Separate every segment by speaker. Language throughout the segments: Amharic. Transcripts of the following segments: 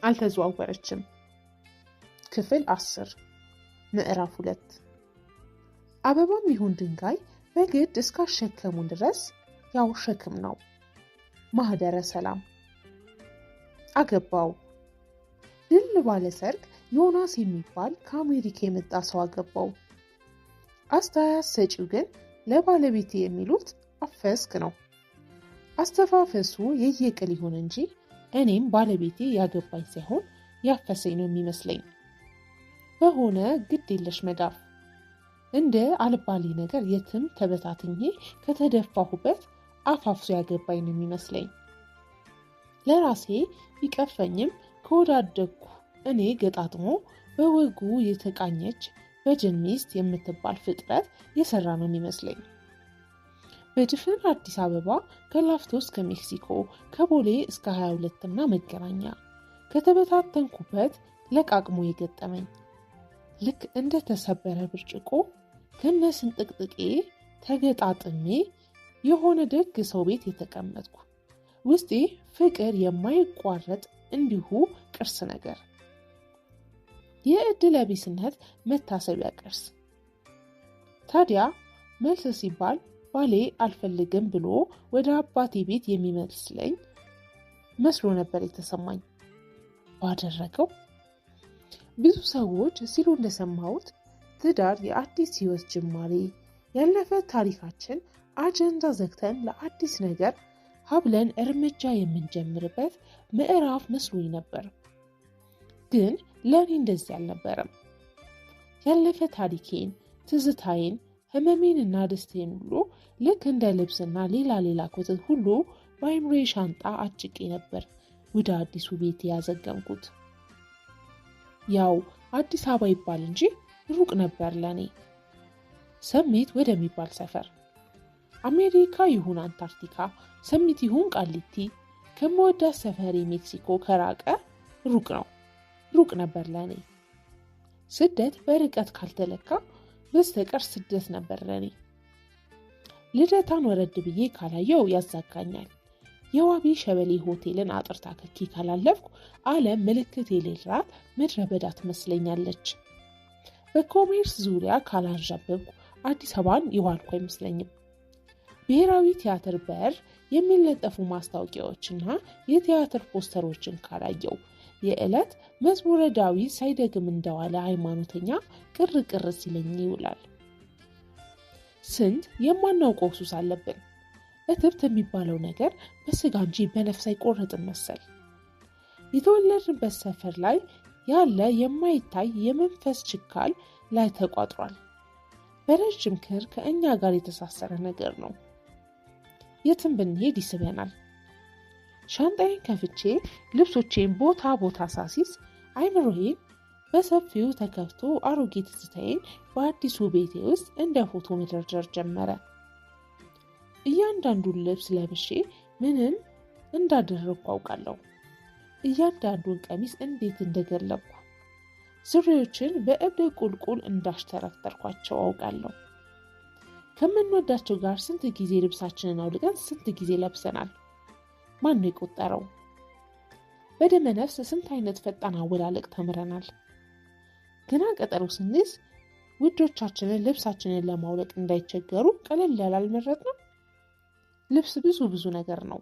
Speaker 1: አልተዘዋወረችም። ክፍል 10 ምዕራፍ 2 አበባም ይሁን ድንጋይ በግድ እስካሸከሙን ድረስ ያው ሸክም ነው። ማህደረ ሰላም። አገባው። ድል ባለ ሰርግ ዮናስ የሚባል ከአሜሪካ የመጣ ሰው አገባው። አስተያየት ሰጪው ግን ለባለቤቴ የሚሉት አፈስክ ነው። አስተፋፈሱ የየቅል ይሁን እንጂ እኔም ባለቤቴ ያገባኝ ሳይሆን ያፈሰኝ ነው የሚመስለኝ። በሆነ ግድ የለሽ መዳፍ እንደ አልባሌ ነገር የትም ተበታትኜ ከተደፋሁበት አፋፍሶ ያገባኝ ነው የሚመስለኝ። ለራሴ ቢቀፈኝም ከወዳደኩ እኔ ገጣጥሞ በወጉ የተቃኘች በጅን ሚስት የምትባል ፍጥረት የሰራ ነው የሚመስለኝ። በድፍን አዲስ አበባ ከላፍቶ እስከ ሜክሲኮ ከቦሌ እስከ 22 እና መገናኛ ከተበታተንኩበት ለቃቅሞ የገጠመኝ ልክ እንደ ተሰበረ ብርጭቆ ከነስንጥቅጥቄ ተገጣጥሜ የሆነ ደግ ሰው ቤት የተቀመጥኩ ውስጤ ፍቅር የማይቋረጥ እንዲሁ ቅርስ ነገር የዕድለ ቢስነት መታሰቢያ ቅርስ። ታዲያ መልስ ሲባል ባሌ አልፈልግም ብሎ ወደ አባቴ ቤት የሚመስለኝ መስሎ ነበር የተሰማኝ። ባደረገው ብዙ ሰዎች ሲሉ እንደሰማሁት ትዳር የአዲስ ህይወት ጅማሬ፣ ያለፈ ታሪካችን አጀንዳ ዘግተን ለአዲስ ነገር ሀብለን እርምጃ የምንጀምርበት ምዕራፍ መስሎኝ ነበር። ግን ለእኔ እንደዚህ አልነበረም። ያለፈ ታሪኬን፣ ትዝታዬን፣ ህመሜንና ደስታዬን ሁሉ ልክ እንደ ልብስና ሌላ ኮተት ሁሉ በአይምሮዬ ሻንጣ አጭቄ ነበር ወደ አዲሱ ቤት ያዘገምኩት። ያው አዲስ አበባ ይባል እንጂ ሩቅ ነበር ለኔ። ሰሚት ወደሚባል ሰፈር፣ አሜሪካ ይሁን አንታርክቲካ፣ ሰሚት ይሁን ቃሊቲ፣ ከመወዳት ሰፈሬ ሜክሲኮ ከራቀ ሩቅ ነበር ለኔ። ስደት በርቀት ካልተለካ በስተቀር ስደት ነበር ለኔ። ልደታን ወረድ ብዬ ካላየው ያዛጋኛል። የዋቢ ሸበሌ ሆቴልን አጥርታ ከኪ ካላለፍኩ ዓለም ምልክት የሌላት ምድረ በዳ ትመስለኛለች። በኮሜርስ ዙሪያ ካላንዣበብኩ አዲስ አበባን የዋልኩ አይመስለኝም። ብሔራዊ ቲያትር በር የሚለጠፉ ማስታወቂያዎችና የቲያትር ፖስተሮችን ካላየው የዕለት መዝሙረ ዳዊት ሳይደግም እንደዋለ ሃይማኖተኛ ቅር ሲለኝ ይውላል። ስንት የማናውቀው ሱስ አለብን። እትብት የሚባለው ነገር በስጋ እንጂ በነፍስ አይቆረጥም መሰል። የተወለድንበት ሰፈር ላይ ያለ የማይታይ የመንፈስ ችካል ላይ ተቋጥሯል። በረጅም ክር ከእኛ ጋር የተሳሰረ ነገር ነው። የትም ብንሄድ ይስበናል። ሻንጣዬን ከፍቼ ልብሶቼን ቦታ ሳሲስ አይምሮዬን በሰፊው ተከፍቶ አሮጌ ትዝታዬን በአዲሱ ቤቴ ውስጥ እንደ ፎቶ መደርደር ጀመረ። እያንዳንዱን ልብስ ለብሼ ምንም እንዳደረግኩ አውቃለሁ። እያንዳንዱን ቀሚስ እንዴት እንደገለብኩ፣ ሱሪዎችን በእብደ ቁልቁል እንዳሽተረተርኳቸው አውቃለሁ። ከምንወዳቸው ጋር ስንት ጊዜ ልብሳችንን አውልቀን ስንት ጊዜ ለብሰናል። ማን ነው የቆጠረው? በደመ ነፍስ ስንት አይነት ፈጣን አወላለቅ ተምረናል። ገና ቀጠሮ ስንይዝ ውዶቻችንን ልብሳችንን ለማውለቅ እንዳይቸገሩ ቀለል ያላል መረጥ ነው። ልብስ ብዙ ነገር ነው።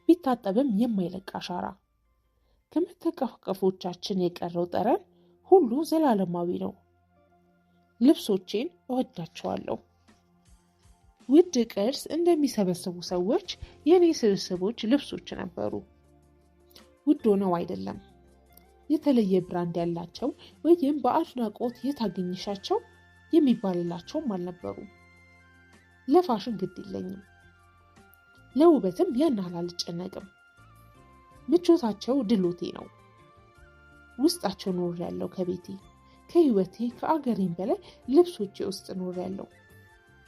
Speaker 1: ቢታጠብም የማይለቅ አሻራ። ከመተቃቀፎቻችን የቀረው ጠረን ሁሉ ዘላለማዊ ነው። ልብሶቼን እወዳቸዋለሁ። ውድ ቅርስ እንደሚሰበስቡ ሰዎች የኔ ስብስቦች ልብሶች ነበሩ። ውድ ሆነው አይደለም፣ የተለየ ብራንድ ያላቸው ወይም በአድናቆት የታገኝሻቸው የሚባልላቸውም አልነበሩ። ለፋሽን ግድ የለኝም፣ ለውበትም ያን ያህል አልጨነቅም። ምቾታቸው ድሎቴ ነው። ውስጣቸው ኖር ያለው ከቤቴ ከህይወቴ ከአገሬም በላይ ልብሶቼ ውስጥ ኖር ያለው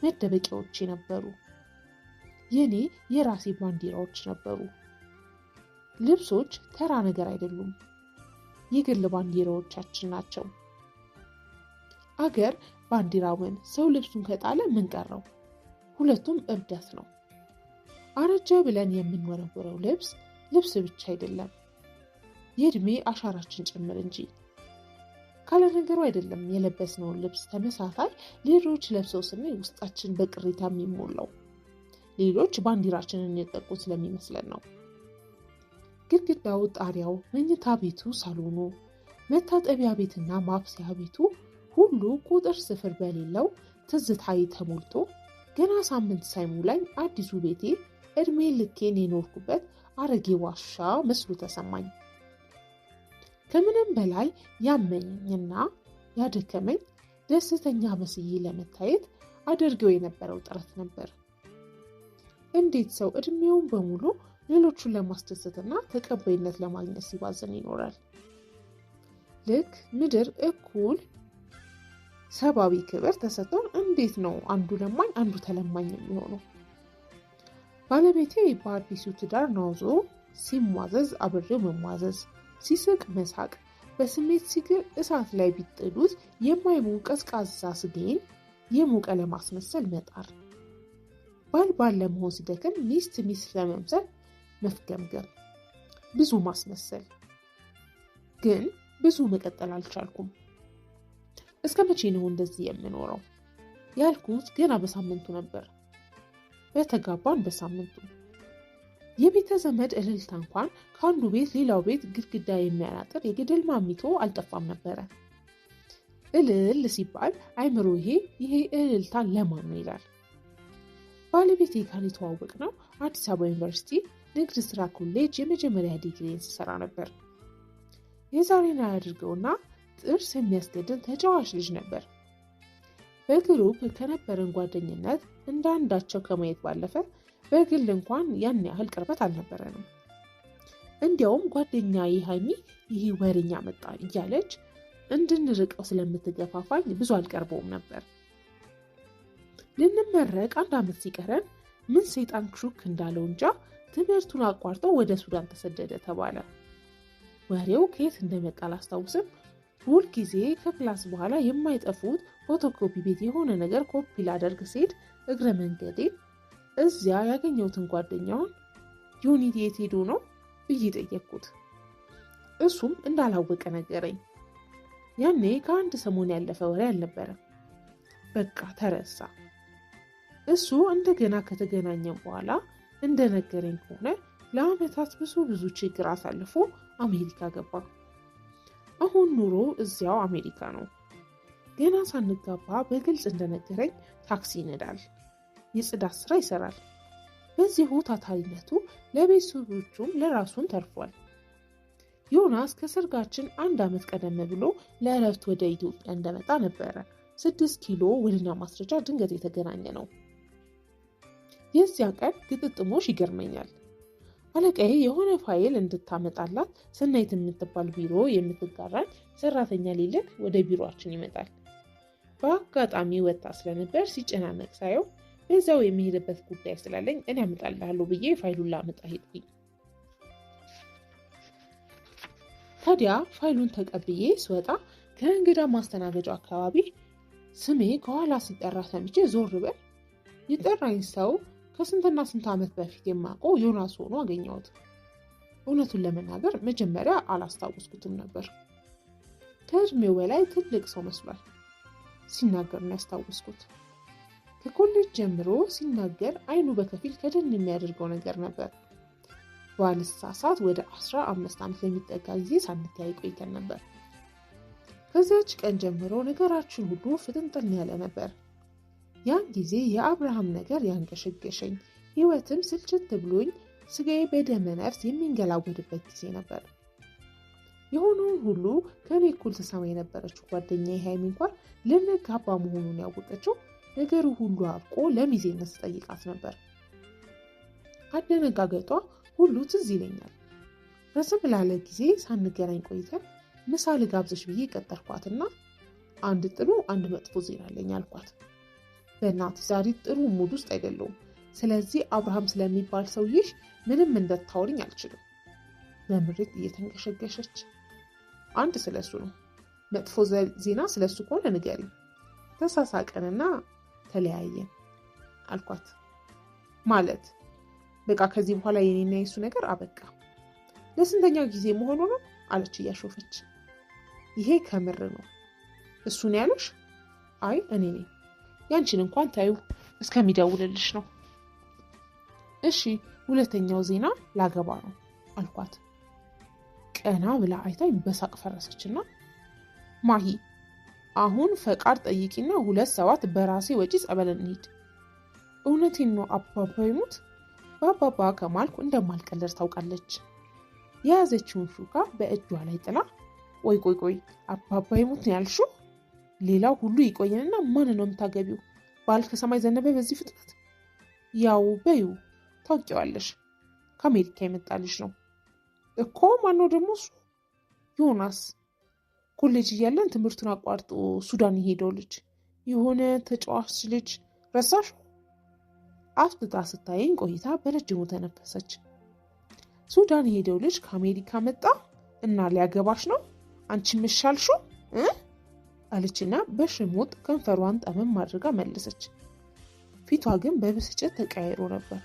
Speaker 1: መደበቂያዎቼ ነበሩ። የኔ የራሴ ባንዲራዎች ነበሩ። ልብሶች ተራ ነገር አይደሉም፣ የግል ባንዲራዎቻችን ናቸው። አገር ባንዲራውን፣ ሰው ልብሱን ከጣለ ምን ቀረው? ሁለቱም እብደት ነው። አረጀ ብለን የምንወረውረው ልብስ ብቻ አይደለም። የዕድሜ አሻራችን ጭምር እንጂ። ካለ ነገሩ አይደለም የለበስነውን ልብስ ተመሳሳይ ሌሎች ለብሰው ስናይ ውስጣችን በቅሬታ የሚሞላው። ሌሎች ባንዲራችንን የጠቁት ስለሚመስለን ነው። ግድግዳው፣ ጣሪያው፣ መኝታ ቤቱ፣ ሳሎኑ፣ መታጠቢያ ቤትና ማብሰያ ቤቱ ሁሉ ቁጥር ስፍር በሌለው ትዝታ ተሞልቶ ገና ሳምንት ሳይሞላኝ አዲሱ ቤቴ እድሜ ልኬን የኖርኩበት አረጌ ዋሻ መስሎ ተሰማኝ። ከምንም በላይ ያመኝና ያደከመኝ ደስተኛ መስዬ ለመታየት አደርገው የነበረው ጥረት ነበር። እንዴት ሰው እድሜውን በሙሉ ሌሎቹን ለማስደሰትና ተቀባይነት ለማግኘት ሲባዝን ይኖራል? ልክ ምድር እኩል ሰብአዊ ክብር ተሰጥቶን እንዴት ነው አንዱ ለማኝ አንዱ ተለማኝ የሚሆነው? ባለቤቴ በአዲሱ ትዳር ናውዞ ሲሟዘዝ አብሬው መሟዘዝ፣ ሲስቅ መሳቅ፣ በስሜት ሲግል እሳት ላይ ቢጥሉት የማይሞቅ ቀዝቃዛ ስጋዬን የሞቀ ለማስመሰል መጣር፣ ባል ለመሆን ሲደክም ሚስት ለመምሰል መፍገምገም፣ ብዙ ማስመሰል። ግን ብዙ መቀጠል አልቻልኩም። እስከ መቼ ነው እንደዚህ የምኖረው ያልኩት ገና በሳምንቱ ነበር። በተጋባን በሳምንቱ የቤተ ዘመድ እልልታ እንኳን ከአንዱ ቤት ሌላው ቤት ግድግዳ የሚያናጥር የገደል ማሚቶ አልጠፋም ነበረ። እልል ሲባል አይምሮ ይሄ እልልታ ለማን ነው ይላል። ባለቤቴ ጋር የተዋወቅነው አዲስ አበባ ዩኒቨርሲቲ ንግድ ስራ ኮሌጅ የመጀመሪያ ዲግሪን ስሰራ ነበር። የዛሬን አያድርገውና ጥርስ የሚያስገድን ተጫዋች ልጅ ነበር። በግሩፕ ከነበረን ጓደኝነት እንዳንዳቸው ከማየት ባለፈ በግል እንኳን ያን ያህል ቅርበት አልነበረንም። እንዲያውም ጓደኛዬ ሀይሚ ይሄ ወሬኛ መጣ እያለች እንድንርቀው ስለምትገፋፋኝ ብዙ አልቀርበውም ነበር። ልንመረቅ 1 ዓመት ሲቀረን ምን ሰይጣን ሹክ እንዳለው እንጃ ትምህርቱን አቋርጦ ወደ ሱዳን ተሰደደ ተባለ። ወሬው ከየት እንደመጣ አላስታውስም። ሁል ጊዜ ከክላስ በኋላ የማይጠፉት ፎቶኮፒ ቤት የሆነ ነገር ኮፒ ላደርግ ሲሄድ እግረ መንገዴን እዚያ ያገኘሁትን ጓደኛውን ዩኒት የት ሄዶ ነው ብዬ ጠየቅኩት። እሱም እንዳላወቀ ነገረኝ። ያኔ ከአንድ ሰሞን ያለፈ ወሬ አልነበረም። በቃ ተረሳ። እሱ እንደገና ከተገናኘን በኋላ እንደነገረኝ ከሆነ ለዓመታት ብዙ ችግር አሳልፎ አሜሪካ ገባ። አሁን ኑሮ እዚያው አሜሪካ ነው። ገና ሳንጋባ በግልጽ እንደነገረኝ ታክሲ ይነዳል፣ የጽዳት ስራ ይሰራል። በዚሁ ታታሪነቱ ለቤተሰቦቹም ለራሱም ተርፏል። ዮናስ ከሰርጋችን 1 ዓመት ቀደም ብሎ ለእረፍት ወደ ኢትዮጵያ እንደመጣ ነበረ 6 ኪሎ ውልና ማስረጃ ድንገት የተገናኘ ነው። የዚያ ቀን ግጥጥሞሽ ይገርመኛል። አለቃዬ የሆነ ፋይል እንድታመጣላት ሰናይት የምትባል ቢሮ የምትጋራኝ ሰራተኛ ሊልክ ወደ ቢሮአችን ይመጣል። በአጋጣሚ ወጣ ስለነበር ሲጨናነቅ ሳየው በዛው የሚሄድበት ጉዳይ ስላለኝ እኔ አመጣልሃለሁ ብዬ ፋይሉን ላመጣ ሄድኩኝ። ታዲያ ፋይሉን ተቀብዬ ስወጣ ከእንግዳ ማስተናገጃ አካባቢ ስሜ ከኋላ ሲጠራ ሰምቼ ዞር ብል የጠራኝ ሰው ከስንትና ስንት ዓመት በፊት የማውቀው ዮናስ ሆኖ አገኘሁት። እውነቱን ለመናገር መጀመሪያ አላስታወስኩትም ነበር። ከእድሜው በላይ ትልቅ ሰው መስሏል። ሲናገር ነው ያስታወስኩት። ከኮሌጅ ጀምሮ ሲናገር አይኑ በከፊል ከደን የሚያደርገው ነገር ነበር። ባልሳሳት ወደ 15 ዓመት ለሚጠጋ ጊዜ ሳንተያይ ቆይተን ነበር። ከዚያች ቀን ጀምሮ ነገራችን ሁሉ ፍጥንጥን ያለ ነበር። ያን ጊዜ የአብርሃም ነገር ያንገሸገሸኝ፣ ህይወትም ስልችት ብሎኝ ስጋዬ በደመ ነፍስ የሚንገላወድበት ጊዜ ነበር። የሆነውን ሁሉ ከኔ እኩል ተሰማ የነበረችው ጓደኛዬ ሀይሚ እንኳን ልንጋባ መሆኑን ያወቀችው ነገሩ ሁሉ አብቆ ለሚዜነት ስጠይቃት ነበር። አደነጋገጧ ሁሉ ትዝ ይለኛል። ረዘም ላለ ጊዜ ሳንገናኝ ቆይተን ምሳ ልጋብዝሽ ብዬ ቀጠርኳትና አንድ ጥሩ አንድ መጥፎ ዜና አለኝ አልኳት። በእናት ዛሬ ጥሩ ሙድ ውስጥ አይደለሁም። ስለዚህ አብርሃም ስለሚባል ሰውዬሽ ምንም እንደታወሪኝ አልችልም። በምሬት እየተንገሸገሸች አንድ ስለሱ ነው፣ መጥፎ ዜና ስለሱ ከሆነ ንገሪኝ። ተሳሳቀንና ተለያየን አልኳት። ማለት በቃ ከዚህ በኋላ የኔና የሱ ነገር አበቃ። ለስንተኛው ጊዜ መሆኑ ነው አለች እያሾፈች። ይሄ ከምር ነው? እሱን ያለሽ? አይ እኔ ነኝ። ያንቺን እንኳን ታዩ እስከሚደውልልሽ ነው። እሺ ሁለተኛው ዜና ላገባ ነው አልኳት። ቀና ብላ አይታኝ በሳቅ ፈረሰችና ማሂ አሁን ፈቃድ ጠይቂና 2 ሰዓት በራሴ ወጪ ጸበል እንሂድ። እውነቴን ነው አባባ ይሙት በአባባ ከማልኩ እንደማልቀለድ ታውቃለች። የያዘችውን ሹካ በእጇ ላይ ጥላ ቆይ አባባ ይሙት ነው ያልሽው? ሌላው ሁሉ ይቆየንና ማን ነው የምታገቢው? ባል ከሰማይ ዘነበ በዚህ ፍጥነት? ያው በዩ ታውቂዋለሽ፣ ከአሜሪካ የመጣ ልጅ ነው እኮ። ማነው ደግሞ እሱ? ዮናስ። ኮሌጅ እያለን ትምህርቱን አቋርጦ ሱዳን የሄደው ልጅ፣ የሆነ ተጫዋች ልጅ። ረሳሽ? አፍጥጣ ስታየኝ ቆይታ በረጅሙ ተነፈሰች። ሱዳን የሄደው ልጅ ከአሜሪካ መጣ እና ሊያገባሽ ነው? አንቺ ምሻልሽው አለችና በሽሙጥ ከንፈሯን ጠመም አድርጋ መለሰች። ፊቷ ግን በብስጭት ተቀያይሮ ነበር።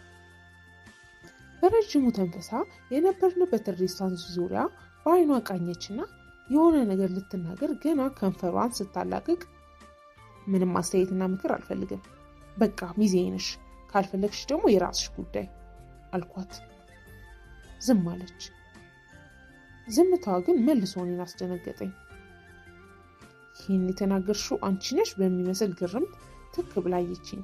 Speaker 1: በረጅሙ ተንፈሳ የነበርንበት ሬስቶራንት ዙሪያ በአይኗ ቃኘችና የሆነ ነገር ልትናገር ገና ከንፈሯን ስታላቅቅ ምንም አስተያየትና ምክር አልፈልግም፣ በቃ ሚዜ ነሽ፣ ካልፈለግሽ ደግሞ የራስሽ ጉዳይ አልኳት። ዝም አለች። ዝምታዋ ግን መልሶ እኔን አስደነገጠኝ። ይህን የተናገርሽው አንቺ ነሽ በሚመስል ግርምት ትክ ብላ አየችኝ።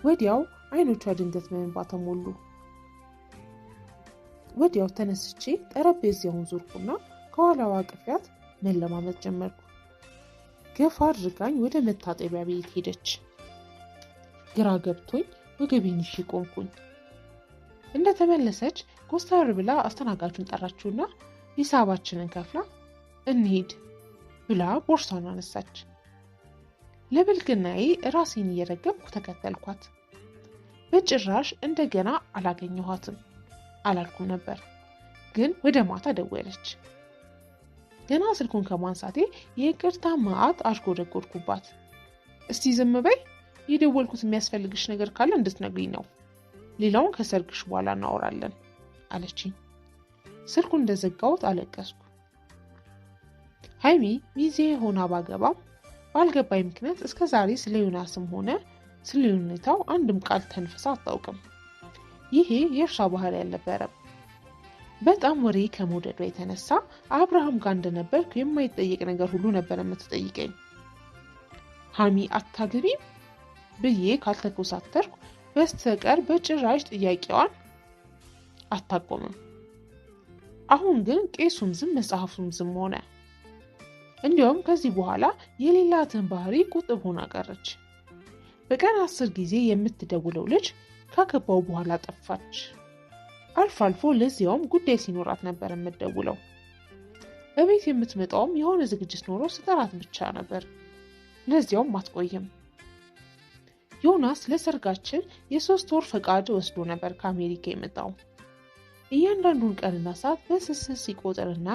Speaker 1: ወዲያው አይኖቿ ድንገት በእንባ ተሞሉ። ወዲያው ተነስቼ ጠረጴዛውን ዞርኩና ከኋላዋ ቅፊያት መለማመጥ ጀመርኩ። ገፋ አድርጋኝ ወደ መታጠቢያ ቤት ሄደች። ግራ ገብቶኝ ወገቤን ይዤ ቆምኩኝ። እንደተመለሰች ኮስተር ብላ አስተናጋጁን ጠራችውና ሂሳባችንን ከፍላ እንሂድ ብላ ቦርሳውን አነሳች። ለብልግናዬ ራሴን እየረገምኩ ተከተልኳት። በጭራሽ እንደገና አላገኘኋትም አላልኩም ነበር፣ ግን ወደ ማታ ደወለች። ገና ስልኩን ከማንሳቴ የይቅርታ መዓት አሽጎደጎድኩባት። እስቲ ዝም በይ፣ የደወልኩት የሚያስፈልግሽ ነገር ካለ እንድትነግሪኝ ነው፣ ሌላውን ከሰርግሽ በኋላ እናወራለን አለችኝ። ስልኩን እንደዘጋሁት አለቀስኩ። ሃይሚ ሚዜ ሆና ባገባም ባልገባኝ ምክንያት እስከ ዛሬ ስለ ዮናስም ሆነ ስለ ሁኔታው አንድም ቃል ተንፍሳ አታውቅም። ይሄ የእርሷ ባህሪ አልነበረም። በጣም ወሬ ከመውደዷ የተነሳ አብርሃም ጋር እንደነበርኩ የማይጠየቅ ነገር ሁሉ ነበር የምትጠይቀኝ። ሃሚ አታገቢም ብዬ ካልተኮሳተርኩ በስተቀር በጭራሽ ጥያቄዋን አታቆምም። አሁን ግን ቄሱም ዝም መጽሐፉም ዝም ሆነ። እንዲያውም ከዚህ በኋላ የሌላትን ባህሪ ቁጥብ ሆና ቀረች። በቀን 10 ጊዜ የምትደውለው ልጅ ካገባው በኋላ ጠፋች። አልፎ አልፎ ለዚያውም ጉዳይ ሲኖራት ነበር የምትደውለው። በቤት የምትመጣውም የሆነ ዝግጅት ኖሮ ስጠራት ብቻ ነበር። ለዚያውም አትቆይም። ዮናስ ለሰርጋችን የ3 ወር ፈቃድ ወስዶ ነበር ከአሜሪካ የመጣው። እያንዳንዱን ቀንና ሰዓት በስስት ሲቆጥርና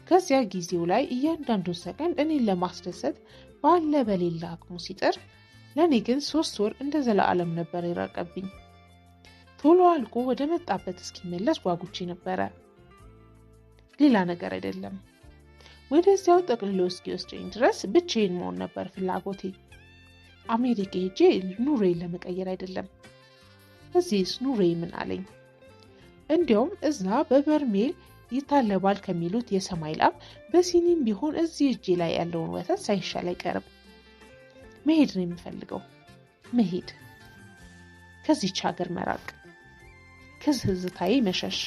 Speaker 1: ከዚያ ጊዜው ላይ እያንዳንዱን ሰከንድ እኔን ለማስደሰት ባለ በሌላ አቅሙ ሲጥር፣ ለእኔ ግን 3 ወር እንደ ዘላለም ነበር የራቀብኝ። ቶሎ አልቆ ወደ መጣበት እስኪመለስ ጓጉቼ ነበረ። ሌላ ነገር አይደለም። ወደዚያው ጠቅልሎ እስኪወስደኝ ድረስ ብቻዬን መሆን ነበር ፍላጎቴ። አሜሪካ ሄጄ ኑሮዬን ለመቀየር አይደለም። እዚህስ ኑሮዬ ምን አለኝ? እንዲያውም እዛ በበርሜል ይታለባል ከሚሉት የሰማይ ላም በሲኒም ቢሆን እዚህ እጄ ላይ ያለውን ወተት ሳይሻል አይቀርም። መሄድ ነው የምፈልገው። መሄድ፣ ከዚች ሀገር መራቅ፣ ከዝህዝታዬ መሸሽ።